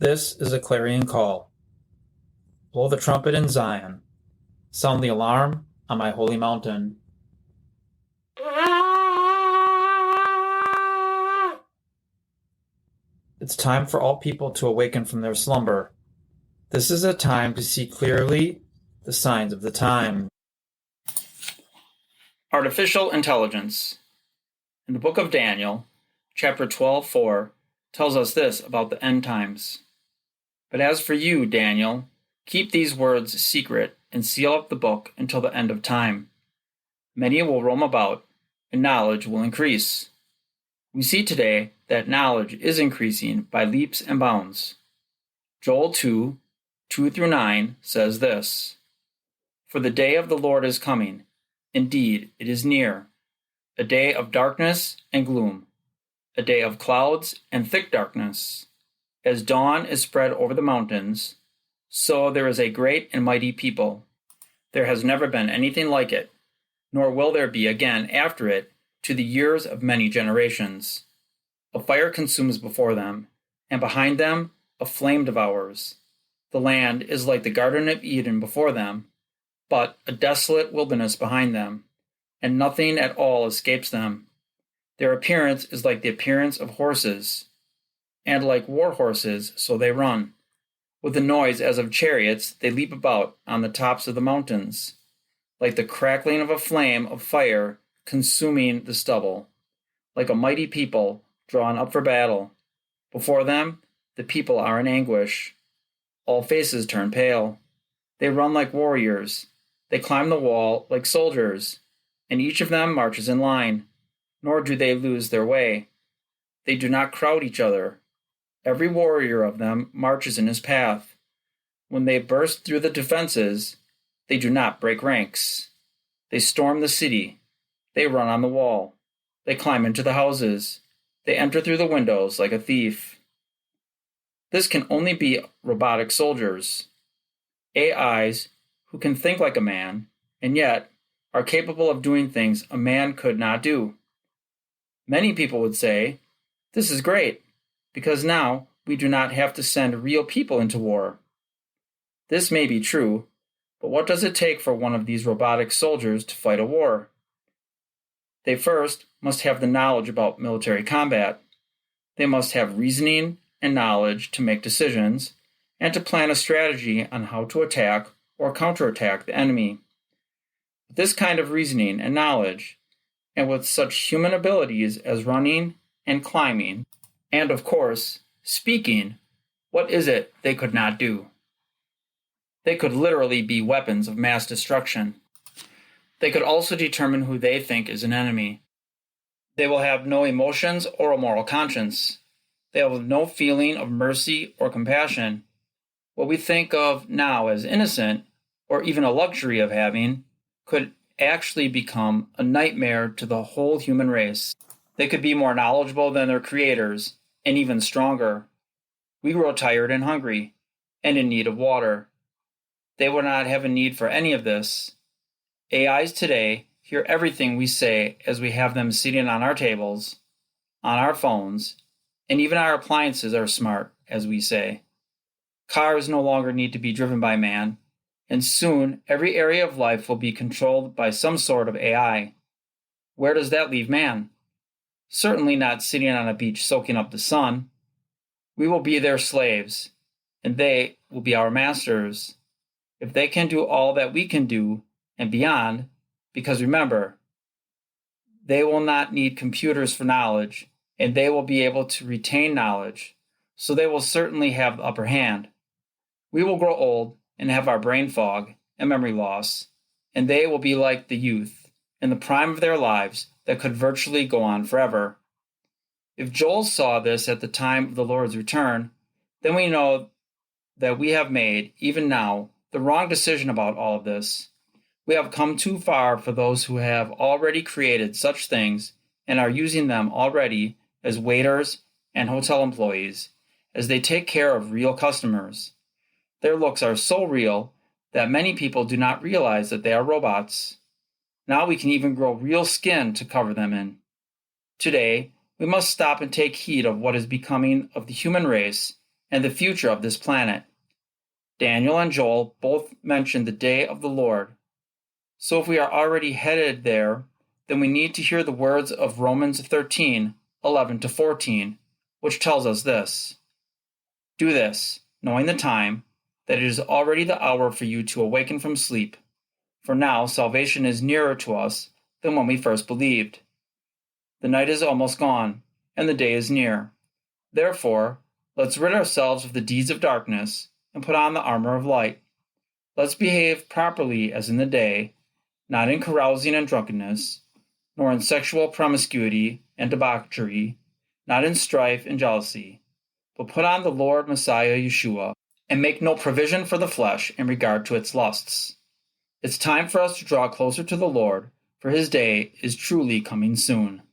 This is a clarion call. Blow the trumpet in Zion. Sound the alarm on my holy mountain. It's time for all people to awaken from their slumber. This is a time to see clearly the signs of the time. Artificial intelligence. In the book of Daniel, chapter 12:4, tells us this about the end times. But as for you, Daniel, keep these words secret and seal up the book until the end of time. Many will roam about, and knowledge will increase. We see today that knowledge is increasing by leaps and bounds. Joel 2:2-9 says this, "For the day of the Lord is coming. Indeed, it is near. A day of darkness and gloom, a day of clouds and thick darkness. As dawn is spread over the mountains, so there is a great and mighty people. There has never been anything like it, nor will there be again after it to the years of many generations. A fire consumes before them, and behind them a flame devours. The land is like the Garden of Eden before them, but a desolate wilderness behind them, and nothing at all escapes them. Their appearance is like the appearance of horses, and like war horses, so they run. With a noise as of chariots, they leap about on the tops of the mountains, like the crackling of a flame of fire consuming the stubble, like a mighty people drawn up for battle. Before them, the people are in anguish. All faces turn pale. They run like warriors. They climb the wall like soldiers, and each of them marches in line, nor do they lose their way. They do not crowd each other. Every warrior of them marches in his path. When they burst through the defenses, they do not break ranks. They storm the city. They run on the wall. They climb into the houses. They enter through the windows like a thief." This can only be robotic soldiers, AIs who can think like a man, and yet are capable of doing things a man could not do. Many people would say, "This is great, because now we do not have to send real people into war." This may be true, but what does it take for one of these robotic soldiers to fight a war? They first must have the knowledge about military combat. They must have reasoning and knowledge to make decisions and to plan a strategy on how to attack or counterattack the enemy. With this kind of reasoning and knowledge, and with such human abilities as running and climbing, and of course, speaking, what is it they could not do? They could literally be weapons of mass destruction. They could also determine who they think is an enemy. They will have no emotions or a moral conscience. They will have no feeling of mercy or compassion. What we think of now as innocent, or even a luxury of having, could actually become a nightmare to the whole human race. They could be more knowledgeable than their creators, and even stronger. We grow tired and hungry, and in need of water. They would not have a need for any of this. AIs today hear everything we say as we have them sitting on our tables, on our phones, and even our appliances are smart, as we say. Cars no longer need to be driven by man, and soon every area of life will be controlled by some sort of AI. Where does that leave man? Certainly not sitting on a beach soaking up the sun. We will be their slaves, and they will be our masters. If they can do all that we can do, and beyond, because remember, they will not need computers for knowledge, and they will be able to retain knowledge, so they will certainly have the upper hand. We will grow old and have our brain fog and memory loss, and they will be like the youth in the prime of their lives that could virtually go on forever. If Joel saw this at the time of the Lord's return, then we know that we have made, even now, the wrong decision about all of this. We have come too far for those who have already created such things and are using them already as waiters and hotel employees, as they take care of real customers. Their looks are so real that many people do not realize that they are robots. Now we can even grow real skin to cover them in. Today, we must stop and take heed of what is becoming of the human race and the future of this planet. Daniel and Joel both mention the day of the Lord. So if we are already headed there, then we need to hear the words of Romans 13:11-14, which tells us this: Do this, knowing the time, that it is already the hour for you to awaken from sleep. For now salvation is nearer to us than when we first believed. The night is almost gone, and the day is near. Therefore, let's rid ourselves of the deeds of darkness and put on the armor of light. Let's behave properly as in the day, not in carousing and drunkenness, nor in sexual promiscuity and debauchery, not in strife and jealousy, but put on the Lord Messiah Yeshua, and make no provision for the flesh in regard to its lusts. It's time for us to draw closer to the Lord, for his day is truly coming soon.